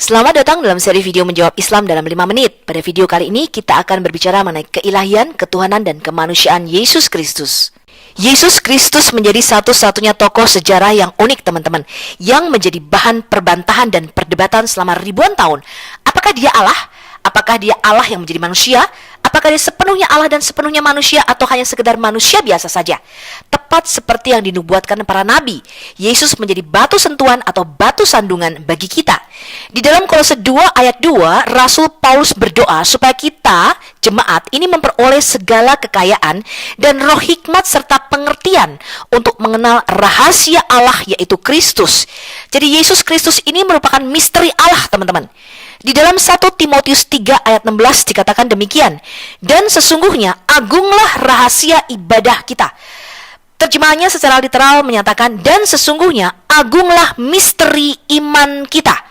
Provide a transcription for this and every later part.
Selamat datang dalam seri video menjawab Islam dalam 5 menit. Pada video kali ini kita akan berbicara mengenai keilahian, ketuhanan, dan kemanusiaan Yesus Kristus. Yesus Kristus menjadi satu-satunya tokoh sejarah yang unik, teman-teman, yang menjadi bahan perbantahan dan perdebatan selama ribuan tahun. Apakah dia Allah? Apakah dia Allah yang menjadi manusia? Apakah dia sepenuhnya Allah dan sepenuhnya manusia, atau hanya sekedar manusia biasa saja? Tepat seperti yang dinubuatkan para nabi, Yesus menjadi batu sentuhan atau batu sandungan bagi kita. Di dalam Kolose 2 ayat 2, Rasul Paulus berdoa supaya kita, jemaat, ini memperoleh segala kekayaan dan roh hikmat serta pengertian untuk mengenal rahasia Allah, yaitu Kristus. Jadi Yesus Kristus ini merupakan misteri Allah, teman-teman. Di dalam 1 Timotius 3 ayat 16 dikatakan demikian, dan sesungguhnya agunglah rahasia ibadah kita. Terjemahannya secara literal menyatakan, dan sesungguhnya agunglah misteri iman kita.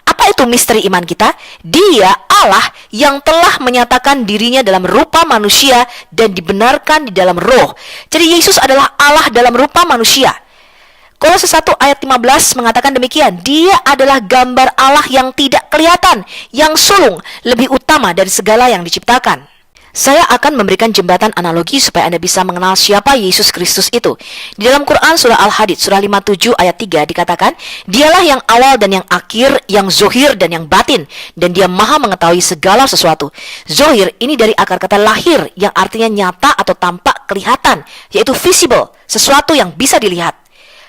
Apa itu misteri iman kita? Dia Allah yang telah menyatakan dirinya dalam rupa manusia dan dibenarkan di dalam roh. Jadi Yesus adalah Allah dalam rupa manusia. Kolose 1 ayat 15 mengatakan demikian, dia adalah gambar Allah yang tidak kelihatan, yang sulung, lebih utama dari segala yang diciptakan. Saya akan memberikan jembatan analogi supaya Anda bisa mengenal siapa Yesus Kristus itu. Di dalam Quran surah Al-Hadid surah 57 ayat 3 dikatakan, dialah yang awal dan yang akhir, yang zohir dan yang batin, dan dia maha mengetahui segala sesuatu. Zohir ini dari akar kata lahir, yang artinya nyata atau tampak kelihatan, yaitu visible, sesuatu yang bisa dilihat.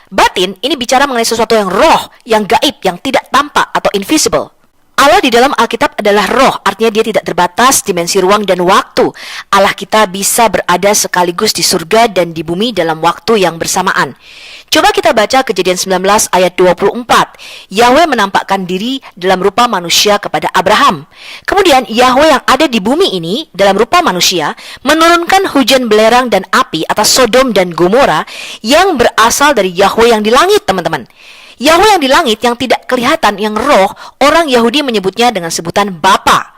Batin ini bicara mengenai sesuatu yang roh, yang gaib, yang tidak tampak atau invisible. Allah di dalam Alkitab adalah roh, artinya dia tidak terbatas dimensi ruang dan waktu. Allah kita bisa berada sekaligus di surga dan di bumi dalam waktu yang bersamaan. Coba kita baca Kejadian 19 ayat 24. Yahweh menampakkan diri dalam rupa manusia kepada Abraham. Kemudian Yahweh yang ada di bumi ini dalam rupa manusia menurunkan hujan belerang dan api atas Sodom dan Gomora yang berasal dari Yahweh yang di langit, teman-teman. Yahweh yang di langit, yang tidak kelihatan, yang roh, orang Yahudi menyebutnya dengan sebutan Bapa.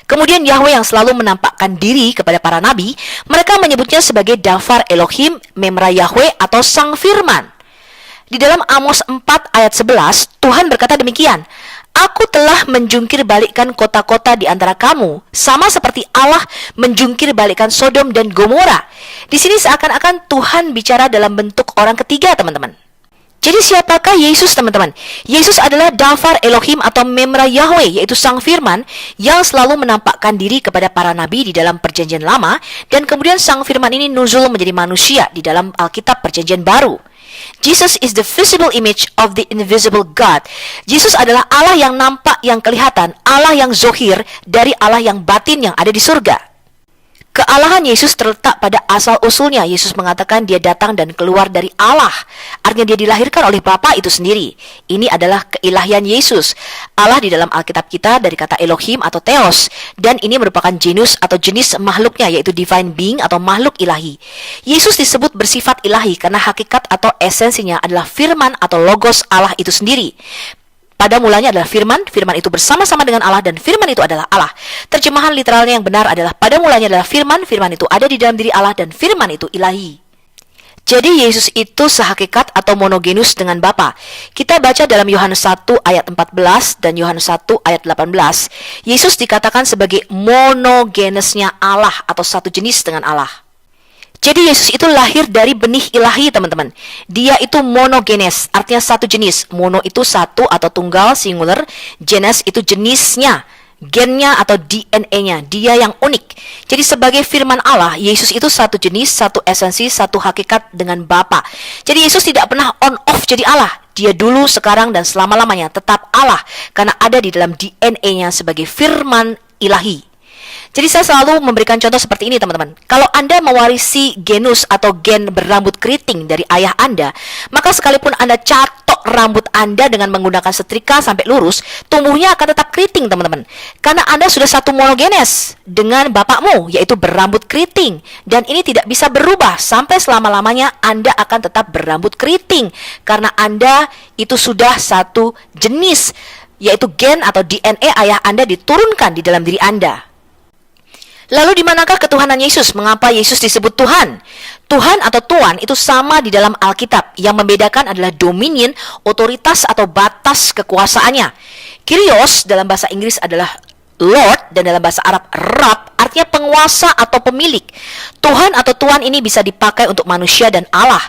Kemudian Yahweh yang selalu menampakkan diri kepada para nabi, mereka menyebutnya sebagai Dafar Elohim, Memra Yahweh atau Sang Firman. Di dalam Amos 4 ayat 11, Tuhan berkata demikian, Aku telah menjungkir balikkan kota-kota di antara kamu, sama seperti Allah menjungkir balikkan Sodom dan Gomora. Di sini seakan-akan Tuhan bicara dalam bentuk orang ketiga, teman-teman. Jadi siapakah Yesus, teman-teman? Yesus adalah Dafar Elohim atau Memra Yahweh, yaitu Sang Firman yang selalu menampakkan diri kepada para nabi di dalam Perjanjian Lama, dan kemudian Sang Firman ini nuzul menjadi manusia di dalam Alkitab Perjanjian Baru. Jesus is the visible image of the invisible God. Yesus adalah Allah yang nampak, yang kelihatan, Allah yang zohir dari Allah yang batin yang ada di surga. Kealahan Yesus terletak pada asal-usulnya. Yesus mengatakan dia datang dan keluar dari Allah. Artinya dia dilahirkan oleh Bapa itu sendiri. Ini adalah keilahian Yesus. Allah di dalam Alkitab kita dari kata Elohim atau Theos. Dan ini merupakan genus atau jenis makhluknya, yaitu divine being atau makhluk ilahi. Yesus disebut bersifat ilahi karena hakikat atau esensinya adalah firman atau logos Allah itu sendiri. Pada mulanya adalah firman, firman itu bersama-sama dengan Allah, dan firman itu adalah Allah. Terjemahan literalnya yang benar adalah pada mulanya adalah firman, firman itu ada di dalam diri Allah, dan firman itu ilahi. Jadi Yesus itu sehakikat atau monogenus dengan Bapa. Kita baca dalam Yohanes 1 ayat 14 dan Yohanes 1 ayat 18. Yesus dikatakan sebagai monogenesnya Allah atau satu jenis dengan Allah. Jadi Yesus itu lahir dari benih ilahi, teman-teman. Dia itu monogenes, artinya satu jenis. Mono itu satu atau tunggal, singular. Genes itu jenisnya, gennya atau DNA-nya. Dia yang unik. Jadi sebagai firman Allah, Yesus itu satu jenis, satu esensi, satu hakikat dengan Bapa. Jadi Yesus tidak pernah on-off jadi Allah. Dia dulu, sekarang, dan selama-lamanya tetap Allah. Karena ada di dalam DNA-nya sebagai firman ilahi. Jadi saya selalu memberikan contoh seperti ini, teman-teman. Kalau Anda mewarisi genus atau gen berambut keriting dari ayah Anda, maka sekalipun Anda catok rambut Anda dengan menggunakan setrika sampai lurus, tumbuhnya akan tetap keriting, teman-teman. Karena Anda sudah satu monogenes dengan bapakmu, yaitu berambut keriting. Dan ini tidak bisa berubah sampai selama-lamanya. Anda akan tetap berambut keriting karena Anda itu sudah satu jenis, yaitu gen atau DNA ayah Anda diturunkan di dalam diri Anda. Lalu di manakah ketuhanan Yesus? Mengapa Yesus disebut Tuhan? Tuhan atau Tuan itu sama di dalam Alkitab. Yang membedakan adalah dominion, otoritas atau batas kekuasaannya. Kyrios dalam bahasa Inggris adalah Lord, dan dalam bahasa Arab Rab artinya penguasa atau pemilik. Tuhan atau Tuhan ini bisa dipakai untuk manusia dan Allah.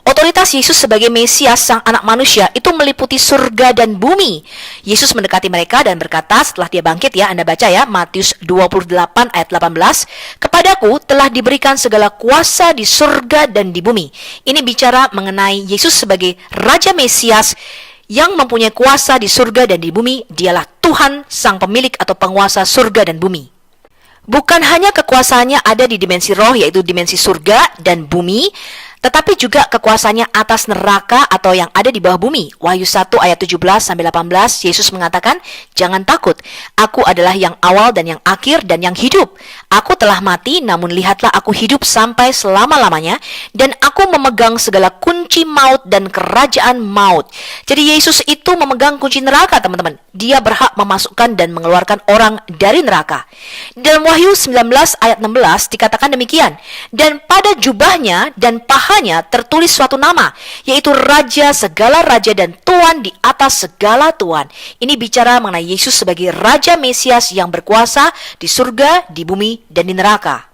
Otoritas Yesus sebagai Mesias, sang anak manusia, itu meliputi surga dan bumi. Yesus mendekati mereka dan berkata setelah dia bangkit, ya, Anda baca ya, Matius 28 ayat 18, "Kepadaku telah diberikan segala kuasa di surga dan di bumi." Ini bicara mengenai Yesus sebagai Raja Mesias yang mempunyai kuasa di surga dan di bumi. Dialah Tuhan, sang pemilik atau penguasa surga dan bumi. Bukan hanya kekuasaannya ada di dimensi roh, yaitu dimensi surga dan bumi, tetapi juga kekuasaannya atas neraka atau yang ada di bawah bumi. Wahyu 1 ayat 17-18, Yesus mengatakan, "Jangan takut, aku adalah yang awal dan yang akhir dan yang hidup. Aku telah mati, namun lihatlah aku hidup sampai selama-lamanya, dan aku memegang segala kunci maut dan kerajaan maut." Jadi Yesus itu memegang kunci neraka, teman-teman. Dia berhak memasukkan dan mengeluarkan orang dari neraka. Dalam Wahyu 19 ayat 16 dikatakan demikian, "Dan pada jubahnya dan pahanya tertulis suatu nama, yaitu Raja segala raja dan Tuan di atas segala tuan." Ini bicara mengenai Yesus sebagai Raja Mesias yang berkuasa di surga, di bumi, dan di neraka.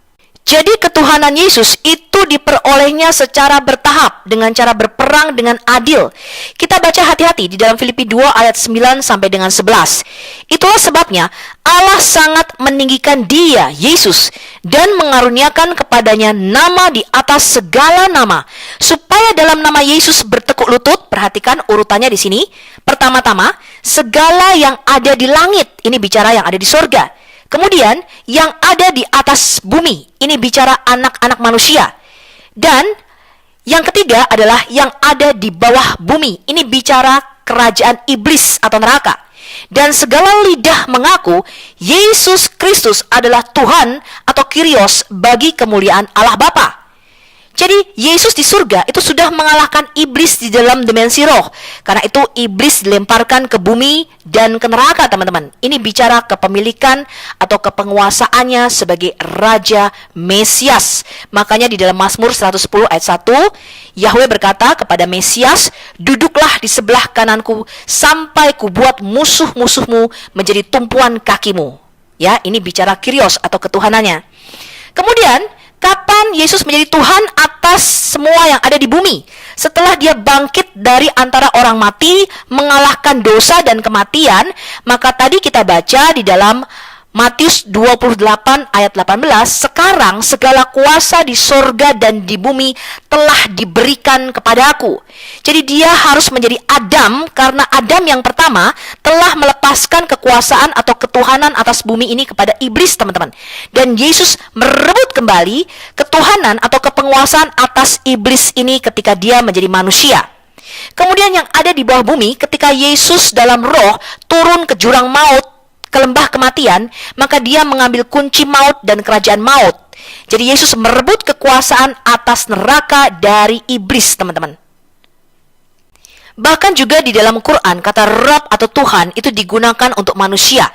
Jadi ketuhanan Yesus itu diperolehnya secara bertahap dengan cara berperang dengan adil. Kita baca hati-hati di dalam Filipi 2 ayat 9 sampai dengan 11. Itulah sebabnya Allah sangat meninggikan Dia, Yesus, dan mengaruniakan kepadanya nama di atas segala nama, supaya dalam nama Yesus bertekuk lutut. Perhatikan urutannya di sini. Pertama-tama, segala yang ada di langit, ini bicara yang ada di surga. Kemudian yang ada di atas bumi, ini bicara anak-anak manusia. Dan yang ketiga adalah yang ada di bawah bumi, ini bicara kerajaan iblis atau neraka. Dan segala lidah mengaku Yesus Kristus adalah Tuhan atau Kyrios bagi kemuliaan Allah Bapa. Jadi Yesus di surga itu sudah mengalahkan iblis di dalam dimensi roh. Karena itu iblis dilemparkan ke bumi dan ke neraka, teman-teman. Ini bicara kepemilikan atau kepenguasaannya sebagai Raja Mesias. Makanya di dalam Mazmur 110 ayat 1, Yahweh berkata kepada Mesias, "Duduklah di sebelah kananku sampai kubuat musuh-musuhmu menjadi tumpuan kakimu." Ya, ini bicara Kyrios atau ketuhanannya. Kemudian kapan Yesus menjadi Tuhan atas semua yang ada di bumi? Setelah dia bangkit dari antara orang mati, mengalahkan dosa dan kematian, maka tadi kita baca di dalam Matius 28 ayat 18, "Sekarang segala kuasa di sorga dan di bumi telah diberikan kepadaku." Jadi dia harus menjadi Adam, karena Adam yang pertama telah melepaskan kekuasaan atau ketuhanan atas bumi ini kepada iblis, teman-teman. Dan Yesus merebut kembali ketuhanan atau kepenguasaan atas iblis ini ketika dia menjadi manusia. Kemudian yang ada di bawah bumi, ketika Yesus dalam roh turun ke jurang maut, ke lembah kematian, maka dia mengambil kunci maut dan kerajaan maut. Jadi Yesus merebut kekuasaan atas neraka dari iblis, teman-teman. Bahkan juga di dalam Quran, kata Rabb atau Tuhan itu digunakan untuk manusia.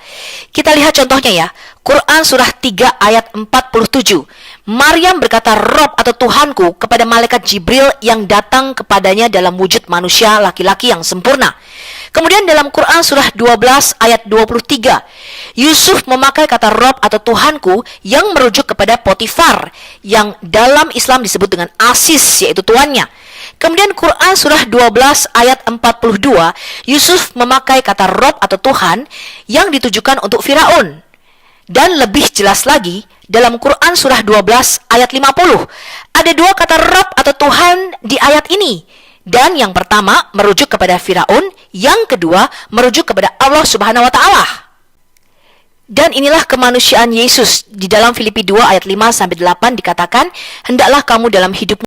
Kita lihat contohnya ya, Quran surah 3 ayat 47. Maryam berkata Rabb atau Tuhanku kepada malaikat Jibril yang datang kepadanya dalam wujud manusia laki-laki yang sempurna. Kemudian dalam Quran surah 12 ayat 23, Yusuf memakai kata Rabb atau Tuhanku yang merujuk kepada Potifar, yang dalam Islam disebut dengan Asis, yaitu tuannya. Kemudian Quran surah 12 ayat 42, Yusuf memakai kata Rabb atau Tuhan yang ditujukan untuk Firaun. Dan lebih jelas lagi, dalam Quran surah 12 ayat 50, ada dua kata Rabb atau Tuhan di ayat ini. Dan yang pertama merujuk kepada Firaun, yang kedua merujuk kepada Allah Subhanahu wa taala. Dan inilah kemanusiaan Yesus. Di dalam Filipi 2 ayat 5 sampai 8 dikatakan, "Hendaklah kamu dalam hidupmu